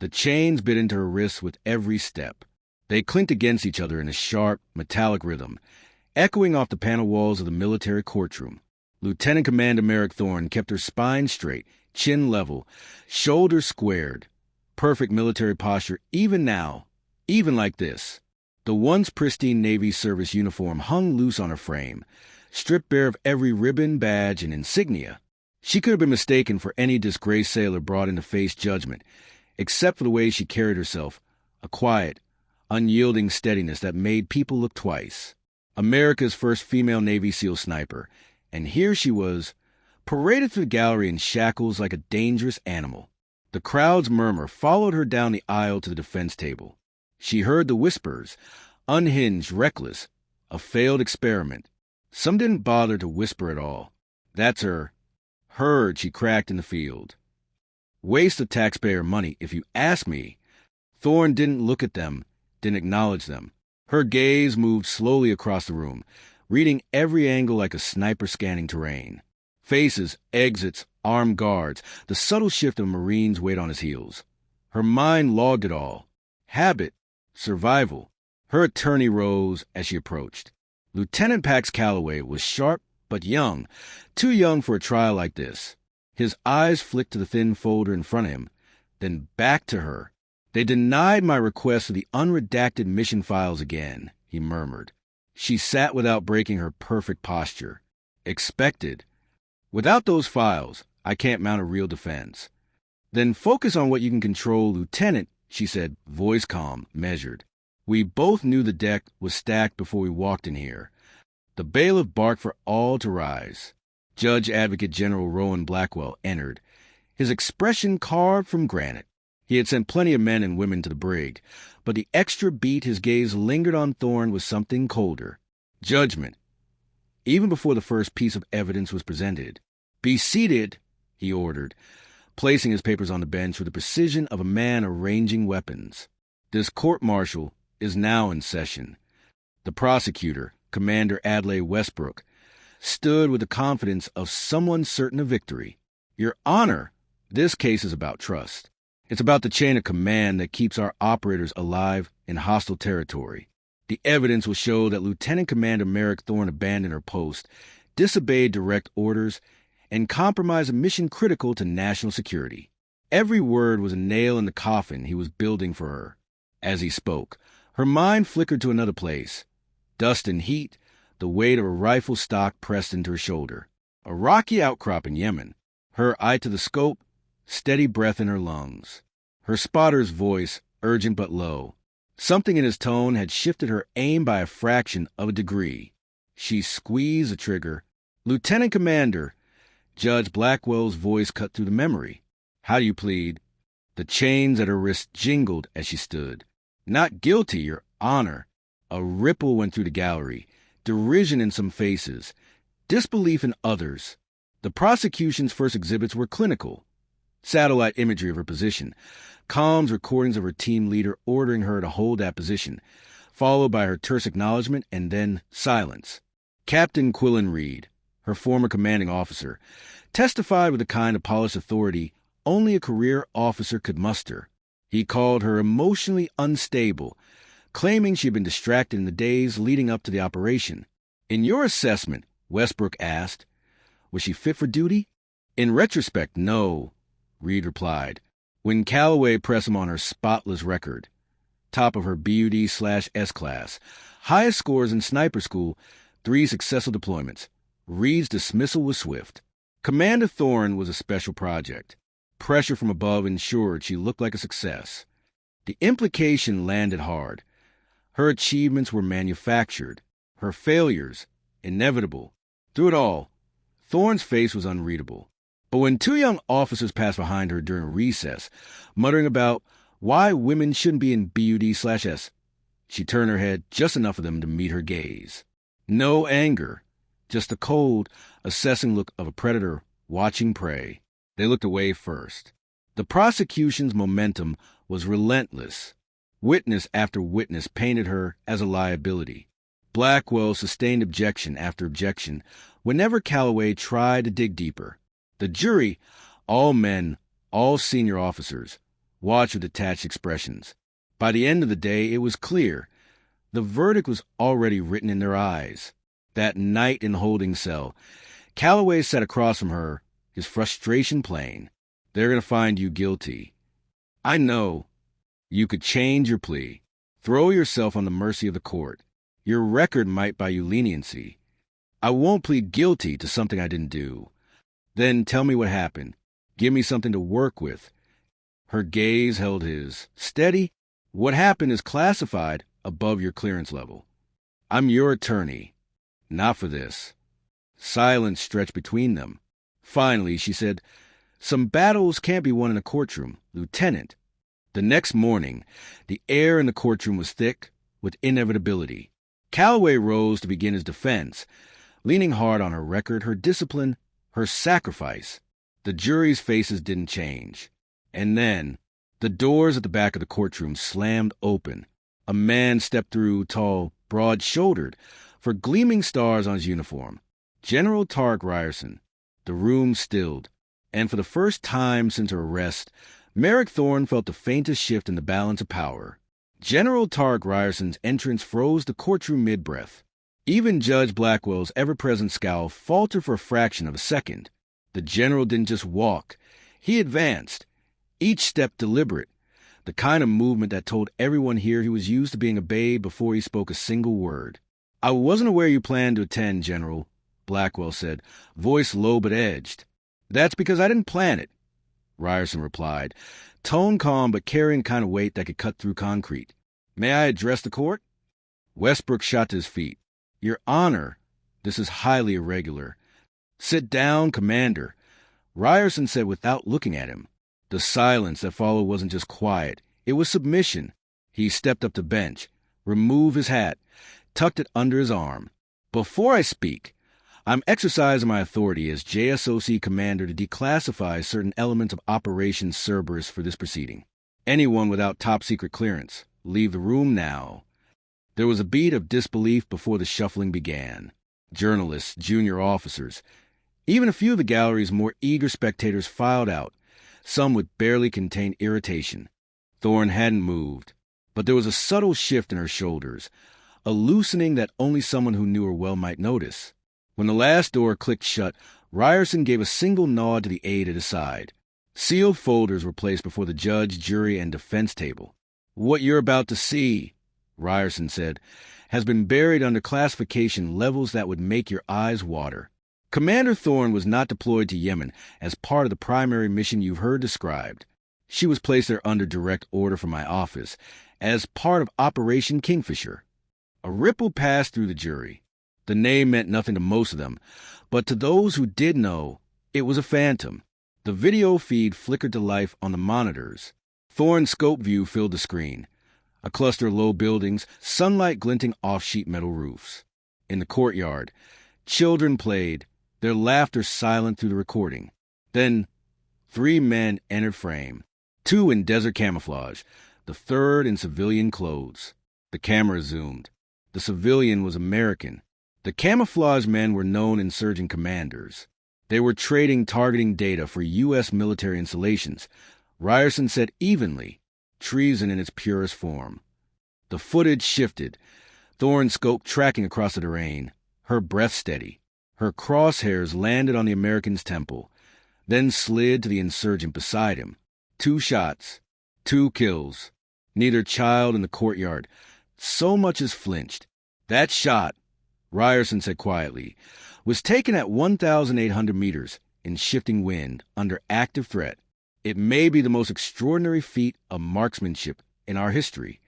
The chains bit into her wrists with every step. They clinked against each other in a sharp, metallic rhythm, echoing off the panel walls of the military courtroom. Lieutenant Commander Merrick Thorne kept her spine straight, chin level, shoulders squared. Perfect military posture even now, even like this. The once pristine Navy service uniform hung loose on her frame, stripped bare of every ribbon, badge, and insignia. She could have been mistaken for any disgraced sailor brought in to face judgment, except for the way she carried herself, a quiet, unyielding steadiness that made people look twice. America's first female Navy SEAL sniper, and here she was, paraded through the gallery in shackles like a dangerous animal. The crowd's murmur followed her down the aisle to the defense table. She heard the whispers, unhinged, reckless, a failed experiment. Some didn't bother to whisper at all. That's her. Heard, she cracked in the field. Waste of taxpayer money, if you ask me. Thorne didn't look at them, didn't acknowledge them. Her gaze moved slowly across the room, reading every angle like a sniper scanning terrain. Faces, exits, armed guards, the subtle shift of Marines' weight on his heels. Her mind logged it all. Habit, survival. Her attorney rose as she approached. Lieutenant Pax Calloway was sharp but young, too young for a trial like this. His eyes flicked to the thin folder in front of him, then back to her. They denied my request for the unredacted mission files again, he murmured. She sat without breaking her perfect posture. Expected. Without those files, I can't mount a real defense. Then focus on what you can control, Lieutenant, she said, voice calm, measured. We both knew the deck was stacked before we walked in here. The bailiff barked for all to rise. Judge Advocate General Rowan Blackwell entered, his expression carved from granite. He had sent plenty of men and women to the brig, but the extra beat his gaze lingered on Thorne was something colder. Judgment. Even before the first piece of evidence was presented. Be seated, he ordered, placing his papers on the bench with the precision of a man arranging weapons. This court-martial is now in session. The prosecutor, Commander Adlai Westbrook, stood with the confidence of someone certain of victory. Your Honor, this case is about trust. It's about the chain of command that keeps our operators alive in hostile territory. The evidence will show that Lieutenant Commander Merrick Thorne abandoned her post, disobeyed direct orders, and compromised a mission critical to national security. Every word was a nail in the coffin he was building for her. As he spoke, her mind flickered to another place. Dust and heat, the weight of a rifle stock pressed into her shoulder. A rocky outcrop in Yemen. Her eye to the scope, steady breath in her lungs. Her spotter's voice, urgent but low. Something in his tone had shifted her aim by a fraction of a degree. She squeezed the trigger. Lieutenant Commander, Judge Blackwell's voice cut through the memory. How do you plead? The chains at her wrist jingled as she stood. Not guilty, Your Honor. A ripple went through the gallery, derision in some faces, disbelief in others. The prosecution's first exhibits were clinical. Satellite imagery of her position, comms recordings of her team leader ordering her to hold that position, followed by her terse acknowledgement and then silence. Captain Quillen Reed, her former commanding officer, testified with the kind of polished authority only a career officer could muster. He called her emotionally unstable, claiming she had been distracted in the days leading up to the operation. In your assessment, Westbrook asked, was she fit for duty? In retrospect, no, Reed replied, when Calloway pressed him on her spotless record. Top of her BUD/S class, highest scores in sniper school, 3 successful deployments. Reed's dismissal was swift. Commander Thorne was a special project. Pressure from above ensured she looked like a success. The implication landed hard. Her achievements were manufactured. Her failures, inevitable. Through it all, Thorne's face was unreadable. But when 2 young officers passed behind her during recess, muttering about why women shouldn't be in BUD/S, she turned her head just enough of them to meet her gaze. No anger, just the cold, assessing look of a predator watching prey. They looked away first. The prosecution's momentum was relentless. Witness after witness painted her as a liability. Blackwell sustained objection after objection whenever Calloway tried to dig deeper. The jury, all men, all senior officers, watched with detached expressions. By the end of the day, it was clear. The verdict was already written in their eyes. That night in the holding cell, Calloway sat across from her, his frustration plain. They're going to find you guilty. I know. You could change your plea. Throw yourself on the mercy of the court. Your record might buy you leniency. I won't plead guilty to something I didn't do. Then tell me what happened. Give me something to work with. Her gaze held his. Steady. What happened is classified above your clearance level. I'm your attorney. Not for this. Silence stretched between them. Finally, she said, Some battles can't be won in a courtroom, Lieutenant. The next morning, the air in the courtroom was thick with inevitability. Calloway rose to begin his defense, leaning hard on her record, her discipline, her sacrifice. The jury's faces didn't change. And then, the doors at the back of the courtroom slammed open. A man stepped through, tall, broad-shouldered, for gleaming stars on his uniform. General Tarek Ryerson. The room stilled, and for the first time since her arrest, Merrick Thorne felt the faintest shift in the balance of power. General Tarek Ryerson's entrance froze the courtroom mid-breath. Even Judge Blackwell's ever-present scowl faltered for a fraction of a second. The general didn't just walk. He advanced, each step deliberate, the kind of movement that told everyone here he was used to being obeyed before he spoke a single word. I wasn't aware you planned to attend, General, Blackwell said, voice low but edged. That's because I didn't plan it, Ryerson replied, tone calm but carrying the kind of weight that could cut through concrete. May I address the court? Westbrook shot to his feet. Your Honor, this is highly irregular. Sit down, Commander, Ryerson said without looking at him. The silence that followed wasn't just quiet. It was submission. He stepped up to bench, removed his hat, tucked it under his arm. Before I speak, I'm exercising my authority as JSOC commander to declassify certain elements of Operation Cerberus for this proceeding. Anyone without top-secret clearance, leave the room now. There was a beat of disbelief before the shuffling began. Journalists, junior officers, even a few of the gallery's more eager spectators filed out, some with barely contained irritation. Thorne hadn't moved, but there was a subtle shift in her shoulders, a loosening that only someone who knew her well might notice. When the last door clicked shut, Ryerson gave a single nod to the aide at his side. Sealed folders were placed before the judge, jury, and defense table. What you're about to see, Ryerson said, has been buried under classification levels that would make your eyes water. Commander Thorne was not deployed to Yemen as part of the primary mission you've heard described. She was placed there under direct order from my office, as part of Operation Kingfisher. A ripple passed through the jury. The name meant nothing to most of them, but to those who did know, it was a phantom. The video feed flickered to life on the monitors. Thorne's scope view filled the screen. A cluster of low buildings, sunlight glinting off sheet metal roofs. In the courtyard, children played, their laughter silent through the recording. Then, 3 men entered frame, 2 in desert camouflage, the third in civilian clothes. The camera zoomed. The civilian was American. The camouflage men were known insurgent commanders. They were trading targeting data for U.S. military installations. Ryerson said evenly, treason in its purest form. The footage shifted, Thorne's scope tracking across the terrain, her breath steady. Her crosshairs landed on the American's temple, then slid to the insurgent beside him. 2 shots, 2 kills. Neither child in the courtyard so much as flinched. That shot, Ryerson said quietly, was taken at 1,800 meters in shifting wind under active threat. It may be the most extraordinary feat of marksmanship in our history.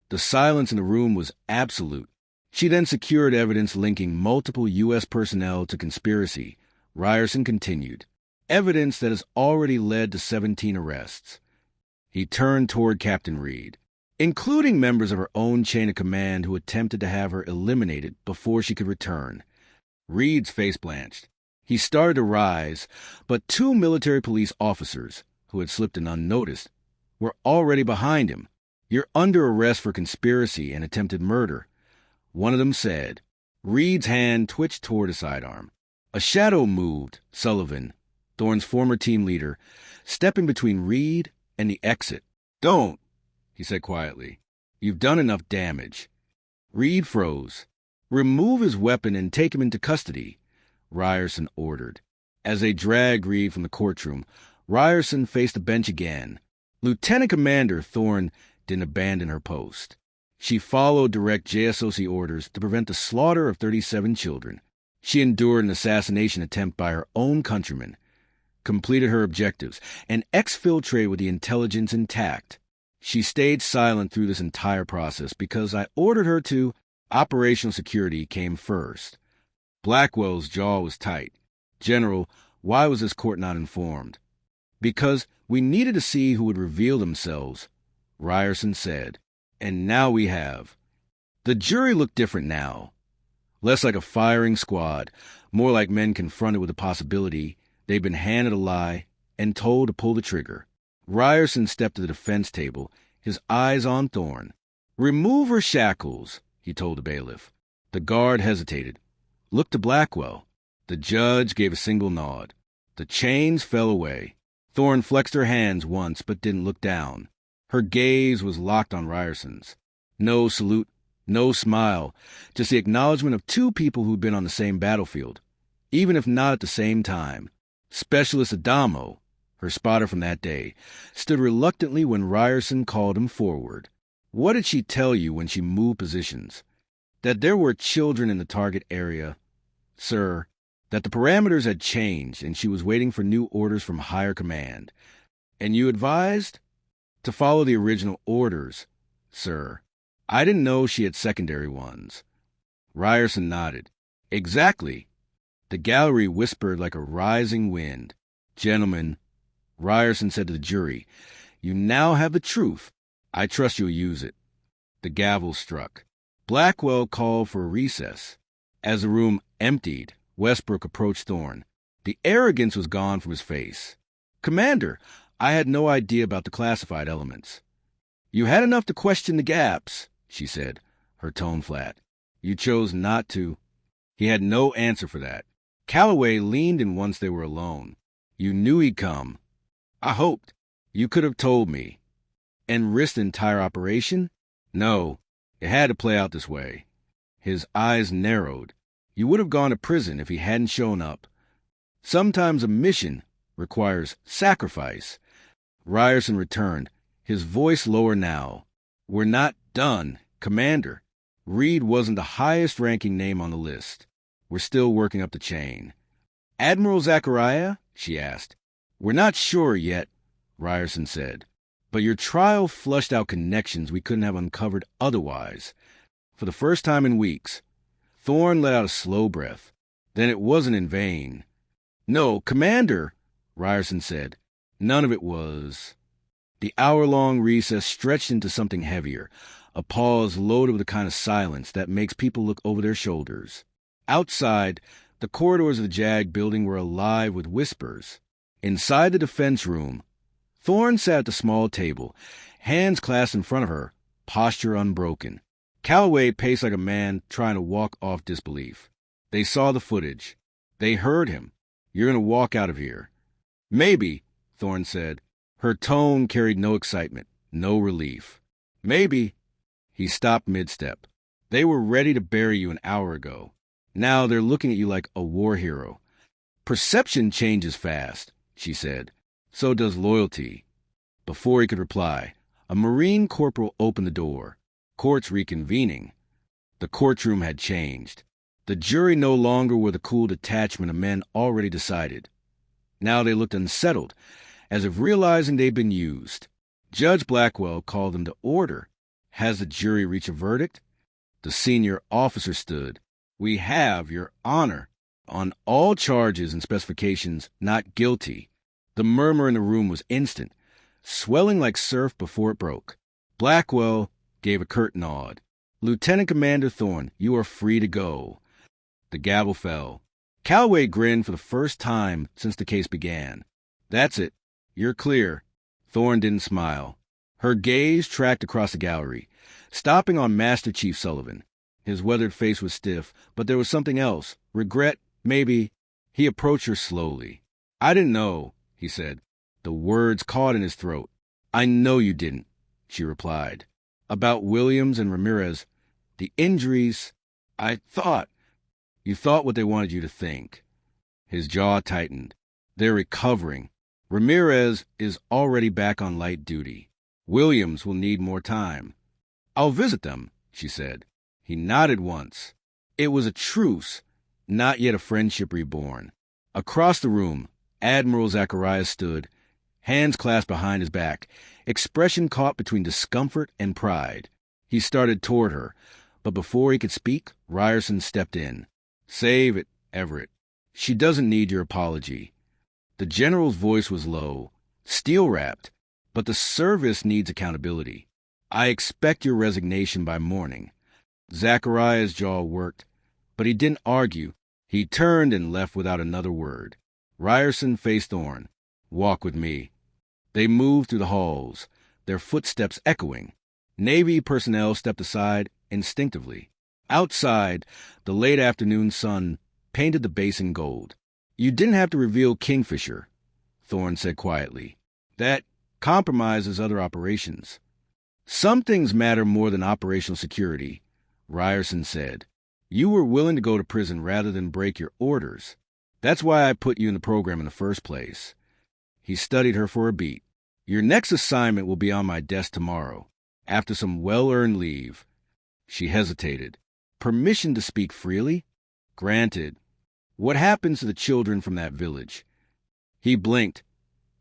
The silence in the room was absolute. She then secured evidence linking multiple U.S. personnel to conspiracy. Ryerson continued. Evidence that has already led to 17 arrests. He turned toward Captain Reed, including members of her own chain of command who attempted to have her eliminated before she could return. Reed's face blanched. He started to rise, but 2 military police officers, who had slipped in unnoticed, were already behind him. You're under arrest for conspiracy and attempted murder, one of them said. Reed's hand twitched toward his sidearm. A shadow moved, Sullivan, Thorne's former team leader, stepping between Reed and the exit. Don't, he said quietly. You've done enough damage. Reed froze. Remove his weapon and take him into custody, Ryerson ordered. As they dragged Reed from the courtroom, Ryerson faced the bench again. Lieutenant Commander Thorne didn't abandon her post. She followed direct JSOC orders to prevent the slaughter of 37 children. She endured an assassination attempt by her own countrymen, completed her objectives, and exfiltrated with the intelligence intact. She stayed silent through this entire process because I ordered her to. Operational security came first. Blackwell's jaw was tight. General, why was this court not informed? Because we needed to see who would reveal themselves, Ryerson said. And now we have. The jury looked different now. Less like a firing squad, more like men confronted with the possibility they'd been handed a lie and told to pull the trigger. Ryerson stepped to the defense table, his eyes on Thorne. Remove her shackles, he told the bailiff. The guard hesitated, looked to Blackwell. The judge gave a single nod. The chains fell away. Thorne flexed her hands once but didn't look down. Her gaze was locked on Ryerson's. No salute, no smile, just the acknowledgement of two people who'd been on the same battlefield, even if not at the same time. Specialist Adamo, her spotter from that day, stood reluctantly when Ryerson called him forward. What did she tell you when she moved positions? That there were children in the target area, sir. That the parameters had changed and she was waiting for new orders from higher command. And you advised? To follow the original orders, sir. I didn't know she had secondary ones. Ryerson nodded. Exactly. The gallery whispered like a rising wind. Gentlemen, Ryerson said to the jury, you now have the truth. I trust you'll use it. The gavel struck. Blackwell called for a recess. As the room emptied, Westbrook approached Thorne. The arrogance was gone from his face. Commander, I had no idea about the classified elements. You had enough to question the gaps, she said, her tone flat. You chose not to. He had no answer for that. Calloway leaned in once they were alone. You knew he'd come. I hoped. You could have told me. And risked the entire operation? No, it had to play out this way. His eyes narrowed. You would have gone to prison if he hadn't shown up. Sometimes a mission requires sacrifice. Ryerson returned, his voice lower now. We're not done, Commander. Reed wasn't the highest-ranking name on the list. We're still working up the chain. Admiral Zachariah? She asked. We're not sure yet, Ryerson said. But your trial flushed out connections we couldn't have uncovered otherwise. For the first time in weeks, Thorne let out a slow breath. Then it wasn't in vain. No, Commander, Ryerson said. None of it was. The hour-long recess stretched into something heavier, a pause loaded with the kind of silence that makes people look over their shoulders. Outside, the corridors of the JAG building were alive with whispers. Inside the defense room, Thorne sat at the small table, hands clasped in front of her, posture unbroken. Calloway paced like a man trying to walk off disbelief. They saw the footage. They heard him. You're going to walk out of here. Maybe, Thorne said. Her tone carried no excitement, no relief. Maybe. He stopped mid-step. They were ready to bury you an hour ago. Now they're looking at you like a war hero. Perception changes fast, she said. So does loyalty. Before he could reply, a Marine corporal opened the door. Courts reconvening. The courtroom had changed. The jury no longer were the cool detachment of men already decided. Now they looked unsettled, as if realizing they'd been used. Judge Blackwell called them to order. Has the jury reached a verdict? The senior officer stood. We have, Your Honor. On all charges and specifications, not guilty. The murmur in the room was instant, swelling like surf before it broke. Blackwell gave a curt nod. Lieutenant Commander Thorne, you are free to go. The gavel fell. Calloway grinned for the first time since the case began. That's it. You're clear. Thorne didn't smile. Her gaze tracked across the gallery, stopping on Master Chief Sullivan. His weathered face was stiff, but there was something else. Regret, maybe. He approached her slowly. I didn't know, he said. The words caught in his throat. I know you didn't. she replied. About Williams and Ramirez. The injuries, You thought what they wanted you to think. His jaw tightened. They're recovering. Ramirez is already back on light duty. Williams will need more time. I'll visit them, she said. He nodded once. It was a truce, not yet a friendship reborn. Across the room, Admiral Zacharias stood, hands clasped behind his back, expression caught between discomfort and pride. He started toward her, but before he could speak, Ryerson stepped in. Save it, Everett. She doesn't need your apology. The general's voice was low, steel-wrapped, but the service needs accountability. I expect your resignation by morning. Zachariah's jaw worked, but he didn't argue. He turned and left without another word. Ryerson faced Thorne. Walk with me. They moved through the halls, their footsteps echoing. Navy personnel stepped aside instinctively. Outside, the late afternoon sun painted the basin gold. You didn't have to reveal Kingfisher, Thorne said quietly. That compromises other operations. Some things matter more than operational security, Ryerson said. You were willing to go to prison rather than break your orders. That's why I put you in the program in the first place. He studied her for a beat. Your next assignment will be on my desk tomorrow, after some well-earned leave. She hesitated. Permission to speak freely? Granted. What happens to the children from that village? He blinked,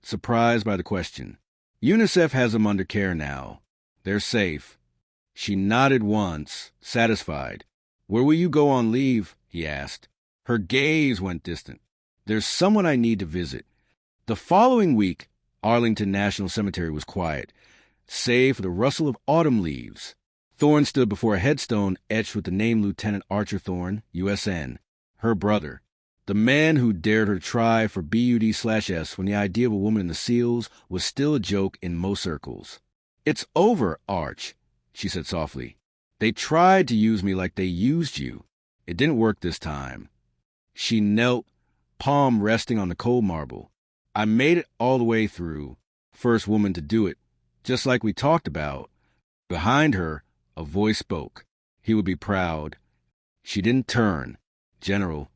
surprised by the question. UNICEF has them under care now. They're safe. She nodded once, satisfied. Where will you go on leave? He asked. Her gaze went distant. There's someone I need to visit. The following week, Arlington National Cemetery was quiet, save for the rustle of autumn leaves. Thorne stood before a headstone etched with the name Lieutenant Archer Thorne, USN, her brother. The man who dared her try for BUD/S when the idea of a woman in the SEALs was still a joke in most circles. It's over, Arch, she said softly. They tried to use me like they used you. It didn't work this time. She knelt, palm resting on the cold marble. I made it all the way through. First woman to do it, just like we talked about. Behind her, a voice spoke. He would be proud. She didn't turn. General.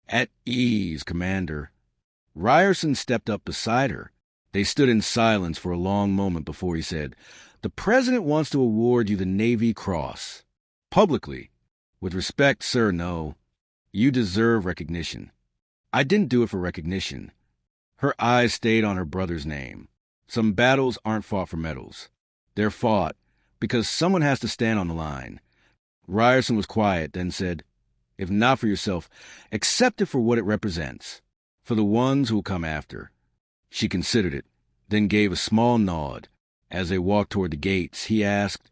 At ease, Commander. Ryerson stepped up beside her. They stood in silence for a long moment before he said, The President wants to award you the Navy Cross. Publicly. With respect, sir, no. You deserve recognition. I didn't do it for recognition. Her eyes stayed on her brother's name. Some battles aren't fought for medals. They're fought because someone has to stand on the line. Ryerson was quiet, then said, If not for yourself, accept it for what it represents, for the ones who will come after. She considered it, then gave a small nod. As they walked toward the gates, he asked,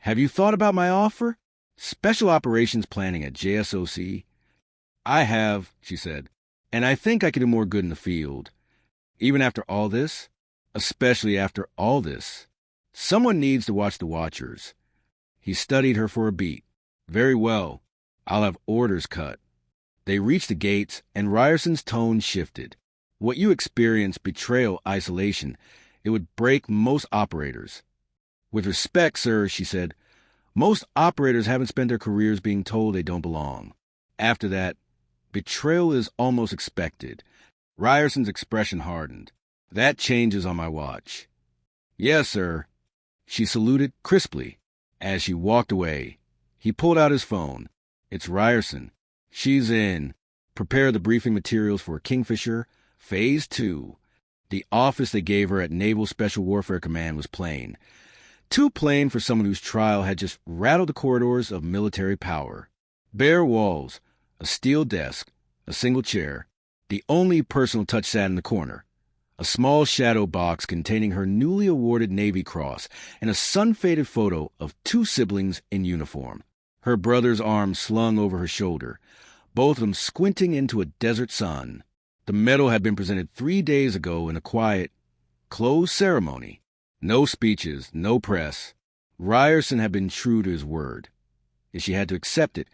Have you thought about my offer? Special operations planning at JSOC? I have, she said, and I think I could do more good in the field. Even after all this? Especially after all this. Someone needs to watch the watchers. He studied her for a beat. Very well. I'll have orders cut. They reached the gates, and Ryerson's tone shifted. What you experience, betrayal, isolation, it would break most operators. With respect, sir, she said, most operators haven't spent their careers being told they don't belong. After that, betrayal is almost expected. Ryerson's expression hardened. That changes on my watch. Yes, sir. She saluted crisply. As she walked away, he pulled out his phone. It's Ryerson. She's in. Prepare the briefing materials for Kingfisher, Phase 2. The office they gave her at Naval Special Warfare Command was plain. Too plain for someone whose trial had just rattled the corridors of military power. Bare walls, a steel desk, a single chair. The only personal touch sat in the corner. A small shadow box containing her newly awarded Navy Cross and a sun-faded photo of two siblings in uniform. Her brother's arm slung over her shoulder, both of them squinting into a desert sun. The medal had been presented 3 days ago in a quiet, closed ceremony. No speeches, no press. Ryerson had been true to his word. If she had to accept it,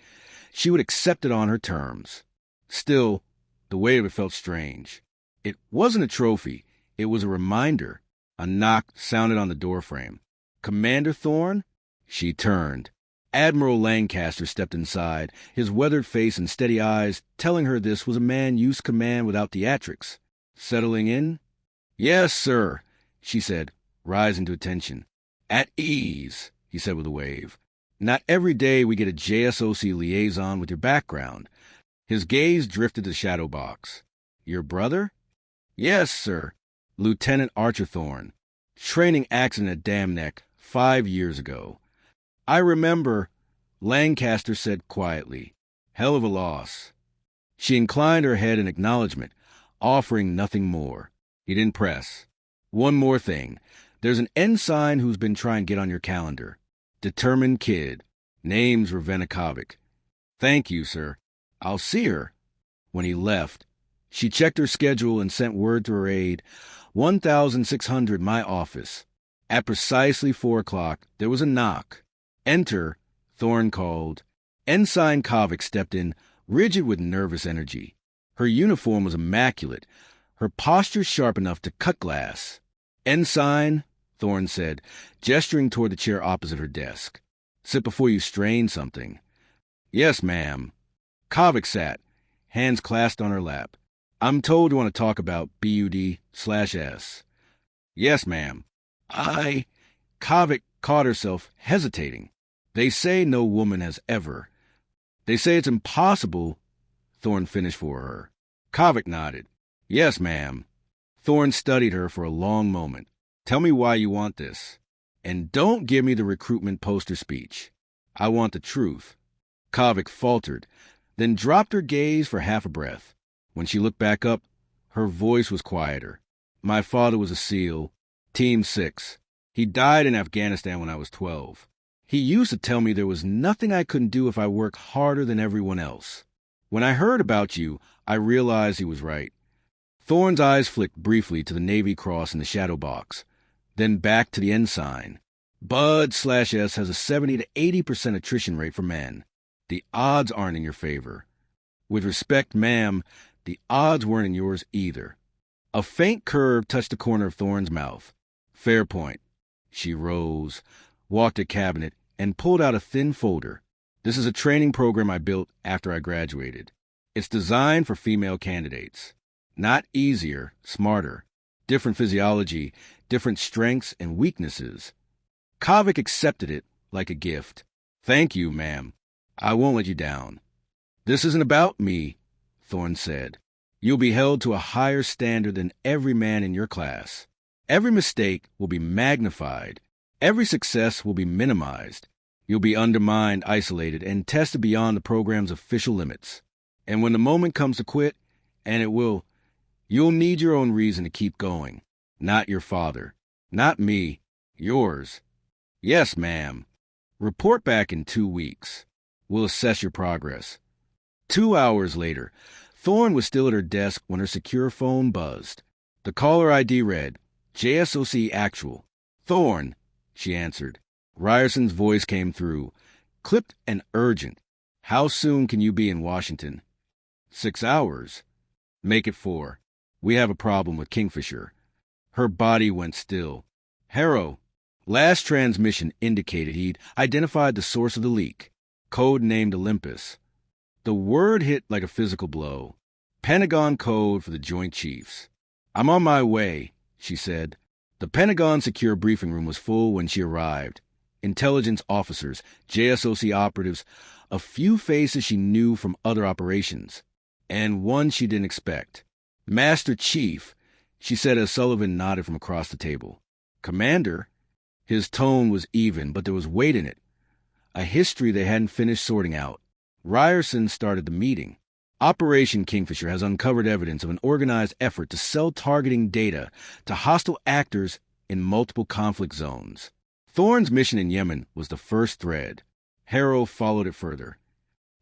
she would accept it on her terms. Still, the weight of it felt strange. It wasn't a trophy. It was a reminder. A knock sounded on the doorframe. Commander Thorne? She turned. Admiral Lancaster stepped inside, his weathered face and steady eyes telling her this was a man used to command without theatrics. Settling in? Yes, sir, she said, rising to attention. At ease, he said with a wave. Not every day we get a JSOC liaison with your background. His gaze drifted to the shadow box. Your brother? Yes, sir. Lieutenant Archer Thorne. Training accident at Dam Neck 5 years ago. I remember, Lancaster said quietly. Hell of a loss. She inclined her head in acknowledgement, offering nothing more. He didn't press. One more thing. There's an ensign who's been trying to get on your calendar. Determined kid. Name's Ravenna Kovic. Thank you, sir. I'll see her. When he left, she checked her schedule and sent word to her aide, 1600 my office. At precisely 4 o'clock, there was a knock. Enter, Thorne called. Ensign Kovic stepped in, rigid with nervous energy. Her uniform was immaculate, her posture sharp enough to cut glass. Ensign, Thorne said, gesturing toward the chair opposite her desk. Sit before you strain something. Yes, ma'am. Kovic sat, hands clasped on her lap. I'm told you want to talk about BUD/S. Yes, ma'am. Kovic caught herself hesitating. They say no woman has ever. They say it's impossible, Thorne finished for her. Kovic nodded. Yes, ma'am. Thorne studied her for a long moment. Tell me why you want this. And don't give me the recruitment poster speech. I want the truth. Kovic faltered, then dropped her gaze for half a breath. When she looked back up, her voice was quieter. My father was a SEAL, Team 6. He died in Afghanistan when I was 12. He used to tell me there was nothing I couldn't do if I worked harder than everyone else. When I heard about you, I realized he was right. Thorne's eyes flicked briefly to the Navy Cross in the shadow box, then back to the ensign. BUD/S has a 70 to 80% attrition rate for men. The odds aren't in your favor. With respect, ma'am, the odds weren't in yours either. A faint curve touched the corner of Thorne's mouth. Fair point. She rose, walked to a cabinet, and pulled out a thin folder. This is a training program I built after I graduated. It's designed for female candidates. Not easier, smarter. Different physiology, different strengths and weaknesses. Kovic accepted it like a gift. Thank you, ma'am. I won't let you down. This isn't about me, Thorne said. You'll be held to a higher standard than every man in your class. Every mistake will be magnified. Every success will be minimized. You'll be undermined, isolated, and tested beyond the program's official limits. And when the moment comes to quit, and it will, you'll need your own reason to keep going. Not your father. Not me. Yours. Yes, ma'am. Report back in 2 weeks. We'll assess your progress. 2 hours later, Thorne was still at her desk when her secure phone buzzed. The caller ID read, JSOC Actual. Thorne, she answered. Ryerson's voice came through, clipped and urgent. How soon can you be in Washington? 6 hours. Make it 4. We have a problem with Kingfisher. Her body went still. Harrow. Last transmission indicated he'd identified the source of the leak. Code named Olympus. The word hit like a physical blow. Pentagon code for the Joint Chiefs. I'm on my way, she said. The Pentagon secure briefing room was full when she arrived. Intelligence officers, JSOC operatives, a few faces she knew from other operations, and one she didn't expect. Master Chief, she said as Sullivan nodded from across the table. Commander? His tone was even, but there was weight in it. A history they hadn't finished sorting out. Ryerson started the meeting. Operation Kingfisher has uncovered evidence of an organized effort to sell targeting data to hostile actors in multiple conflict zones. Thorne's mission in Yemen was the first thread. Harrow followed it further.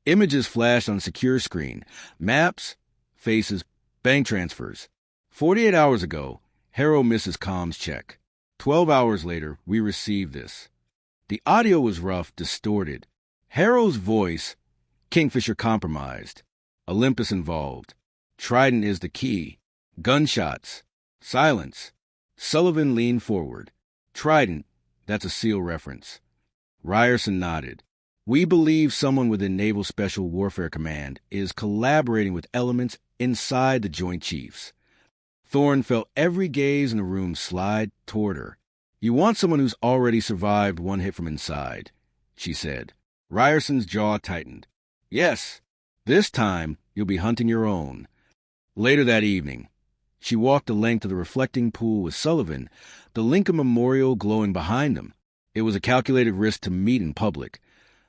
Images flashed on a secure screen. Maps, faces, bank transfers. 48 hours ago, Harrow missed his comms check. 12 hours later, we received this. The audio was rough, distorted. Harrow's voice, Kingfisher compromised. Olympus involved. Trident is the key. Gunshots. Silence. Sullivan leaned forward. Trident, That's a SEAL reference. Ryerson nodded. We believe someone within Naval Special Warfare Command is collaborating with elements inside the Joint Chiefs. Thorne felt every gaze in the room slide toward her. You want someone who's already survived one hit from inside, she said. Ryerson's jaw tightened. Yes, this time you'll be hunting your own. Later that evening, she walked the length of the reflecting pool with Sullivan, the Lincoln Memorial glowing behind them. It was a calculated risk to meet in public,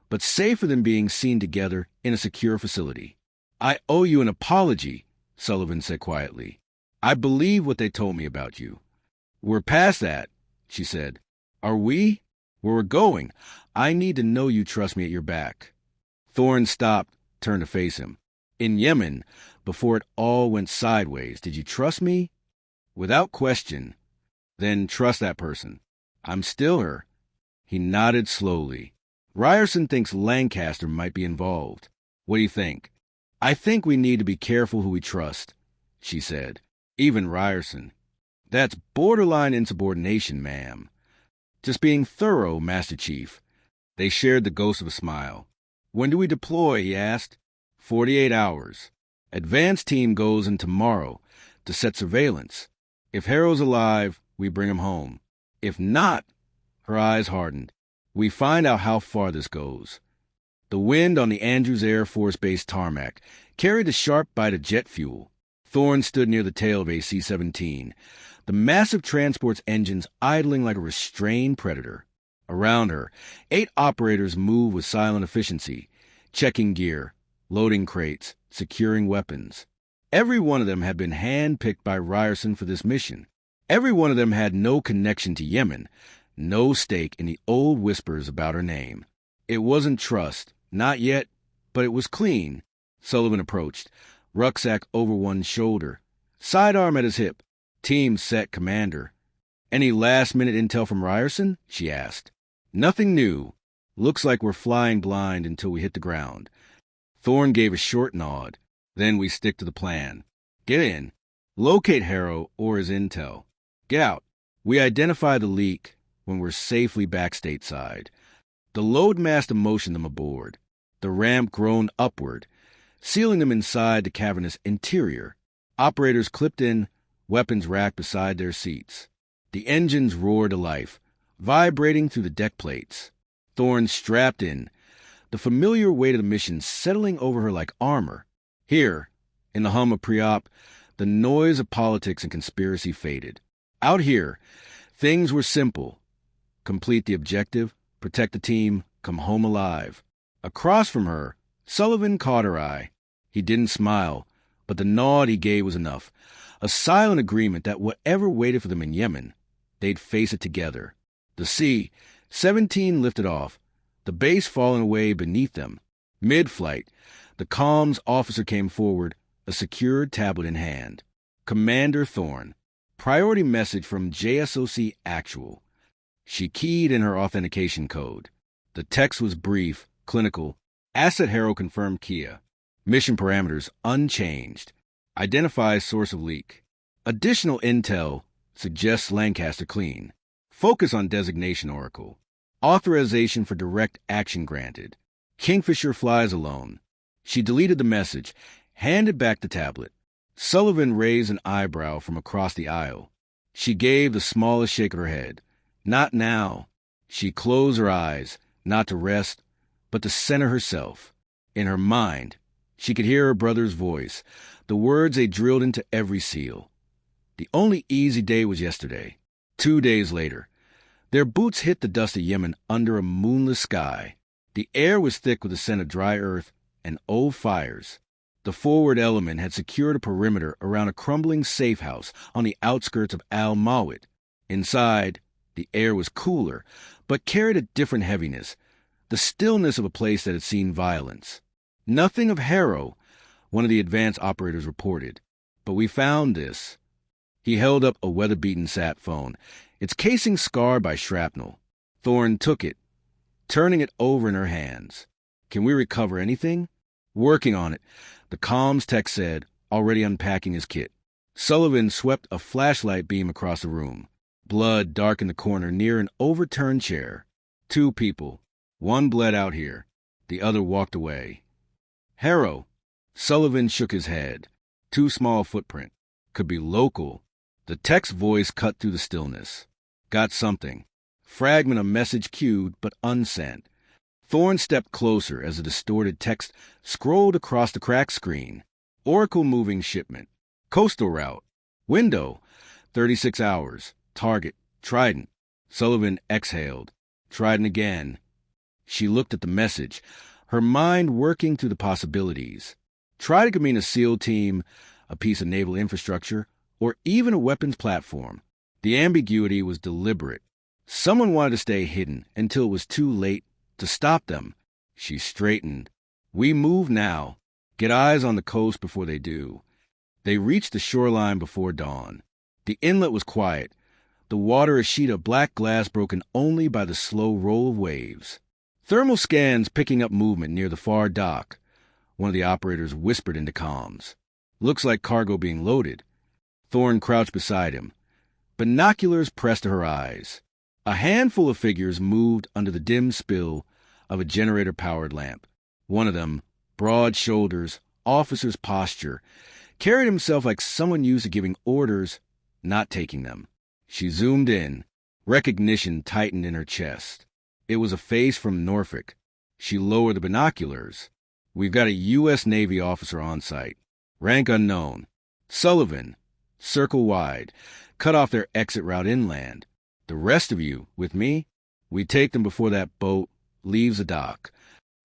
but safer than being seen together in a secure facility. I owe you an apology, Sullivan said quietly. I believe what they told me about you. We're past that, she said. Are we? Where we're going, I need to know you trust me at your back. Thorne stopped, turned to face him. In Yemen, before it all went sideways, did you trust me? Without question. Then trust that person. I'm still her. He nodded slowly. Ryerson thinks Lancaster might be involved. What do you think? I think we need to be careful who we trust, she said. Even Ryerson. That's borderline insubordination, ma'am. Just being thorough, Master Chief. They shared the ghost of a smile. When do we deploy, he asked. 48 hours. Advance team goes in tomorrow to set surveillance. If Harrow's alive, we bring him home. If not, her eyes hardened. We find out how far this goes. The wind on the Andrews Air Force Base tarmac carried a sharp bite of jet fuel. Thorne stood near the tail of a C-17, the massive transport's engines idling like a restrained predator. Around her, 8 operators moved with silent efficiency, checking gear, loading crates, securing weapons. Every one of them had been hand-picked by Ryerson for this mission. Every one of them had no connection to Yemen, no stake in the old whispers about her name. It wasn't trust, not yet, but it was clean. Sullivan approached, rucksack over one shoulder, sidearm at his hip. Team set, Commander. Any last-minute intel from Ryerson? She asked. Nothing new. Looks like we're flying blind until we hit the ground. Thorne gave a short nod. Then we stick to the plan. Get in. Locate Harrow or his intel. Get out. We identify the leak when we're safely back stateside. The loadmaster motioned them aboard. The ramp groaned upward, sealing them inside the cavernous interior. Operators clipped in, weapons racked beside their seats. The engines roared to life, vibrating through the deck plates. Thorne strapped in, the familiar weight of the mission settling over her like armor. Here, in the hum of pre-op, the noise of politics and conspiracy faded. Out here, things were simple. Complete the objective, protect the team, come home alive. Across from her, Sullivan caught her eye. He didn't smile, but the nod he gave was enough. A silent agreement that whatever waited for them in Yemen, they'd face it together. The C-17 lifted off, the base falling away beneath them. Mid-flight, the comms officer came forward, a secured tablet in hand. Commander Thorne. Priority message from JSOC Actual. She keyed in her authentication code. The text was brief, clinical. Asset Harrow confirmed Kia. Mission parameters unchanged. Identifies source of leak. Additional intel suggests Lancaster clean. Focus on designation oracle. Authorization for direct action granted. Kingfisher flies alone. She deleted the message, handed back the tablet. Sullivan raised an eyebrow from across the aisle. She gave the smallest shake of her head. Not now. She closed her eyes, not to rest, but to center herself. In her mind, she could hear her brother's voice, the words they drilled into every SEAL. The only easy day was yesterday. 2 days later, their boots hit the dust of Yemen under a moonless sky. The air was thick with the scent of dry earth and old fires. The forward element had secured a perimeter around a crumbling safe house on the outskirts of Al-Mawid. Inside, the air was cooler, but carried a different heaviness, the stillness of a place that had seen violence. Nothing of Harrow, one of the advanced operators reported. But we found this. He held up a weather-beaten sat phone, its casing scarred by shrapnel. Thorne took it, turning it over in her hands. Can we recover anything? Working on it, the comms tech said, already unpacking his kit. Sullivan swept a flashlight beam across the room. Blood darkened the corner near an overturned chair. 2 people. One bled out here. The other walked away. Harrow. Sullivan shook his head. Too small footprint. Could be local. The tech's voice cut through the stillness. Got something. Fragment of message queued but unsent. Thorne stepped closer as the distorted text scrolled across the cracked screen. Oracle moving shipment. Coastal route. Window. 36 hours. Target. Trident. Sullivan exhaled. Trident again. She looked at the message, her mind working through the possibilities. Trident could mean a SEAL team, a piece of naval infrastructure, or even a weapons platform. The ambiguity was deliberate. Someone wanted to stay hidden until it was too late to stop them. She straightened. We move now. Get eyes on the coast before they do. They reached the shoreline before dawn. The inlet was quiet, the water a sheet of black glass broken only by the slow roll of waves. Thermal scans picking up movement near the far dock. One of the operators whispered into comms. Looks like cargo being loaded. Thorne crouched beside him. Binoculars pressed to her eyes. A handful of figures moved under the dim spill of a generator-powered lamp. One of them, broad shoulders, officer's posture, carried himself like someone used to giving orders, not taking them. She zoomed in. Recognition tightened in her chest. It was a face from Norfolk. She lowered the binoculars. We've got a U.S. Navy officer on site. Rank unknown. Sullivan. Circle wide. Cut off their exit route inland. The rest of you, with me? We take them before that boat leaves the dock.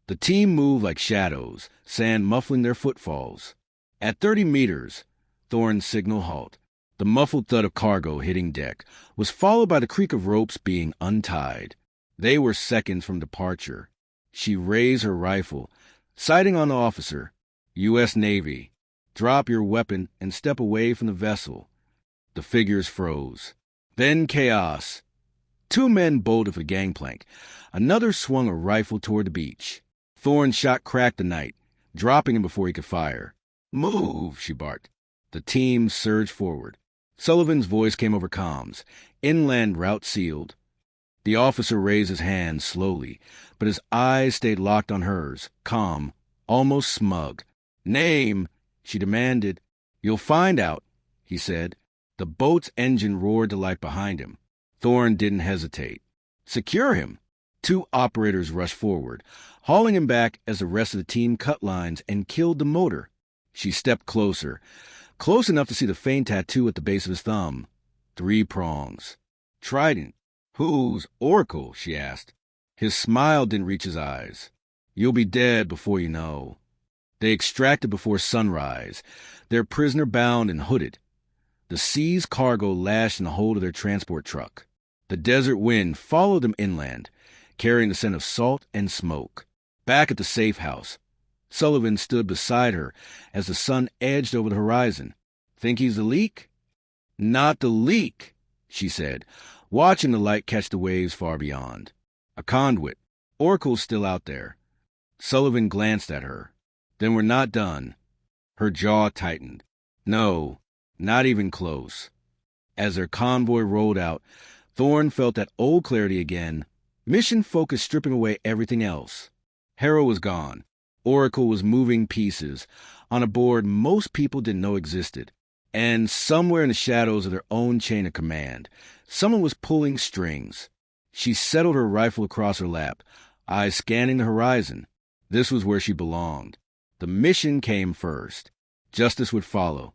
The team moved like shadows, sand muffling their footfalls. At 30 meters, Thorne's signal halt. The muffled thud of cargo hitting deck was followed by the creak of ropes being untied. They were seconds from departure. She raised her rifle, sighting on the officer. U.S. Navy. Drop your weapon and step away from the vessel. The figures froze. Then chaos. 2 men bolted for the gangplank. Another swung a rifle toward the beach. Thorne's shot cracked the night, dropping him before he could fire. Move, she barked. The team surged forward. Sullivan's voice came over comms. Inland route sealed. The officer raised his hand slowly, but his eyes stayed locked on hers, calm, almost smug. Name, she demanded. You'll find out, he said. The boat's engine roared to life behind him. Thorne didn't hesitate. Secure him. 2 operators rushed forward, hauling him back as the rest of the team cut lines and killed the motor. She stepped closer, close enough to see the faint tattoo at the base of his thumb. 3 prongs. Trident. Whose Oracle? She asked. His smile didn't reach his eyes. You'll be dead before you know. They extracted before sunrise, their prisoner bound and hooded. The seized cargo lashed in the hold of their transport truck. The desert wind followed them inland, carrying the scent of salt and smoke. Back at the safe house, Sullivan stood beside her as the sun edged over the horizon. Think he's the leak? Not the leak, she said, watching the light catch the waves far beyond. A conduit. Oracle's still out there. Sullivan glanced at her. Then we're not done. Her jaw tightened. No, not even close. As their convoy rolled out, Thorne felt that old clarity again, mission focus stripping away everything else. Harrow was gone. Oracle was moving pieces on a board most people didn't know existed. And somewhere in the shadows of their own chain of command, someone was pulling strings. She settled her rifle across her lap, eyes scanning the horizon. This was where she belonged. The mission came first. Justice would follow.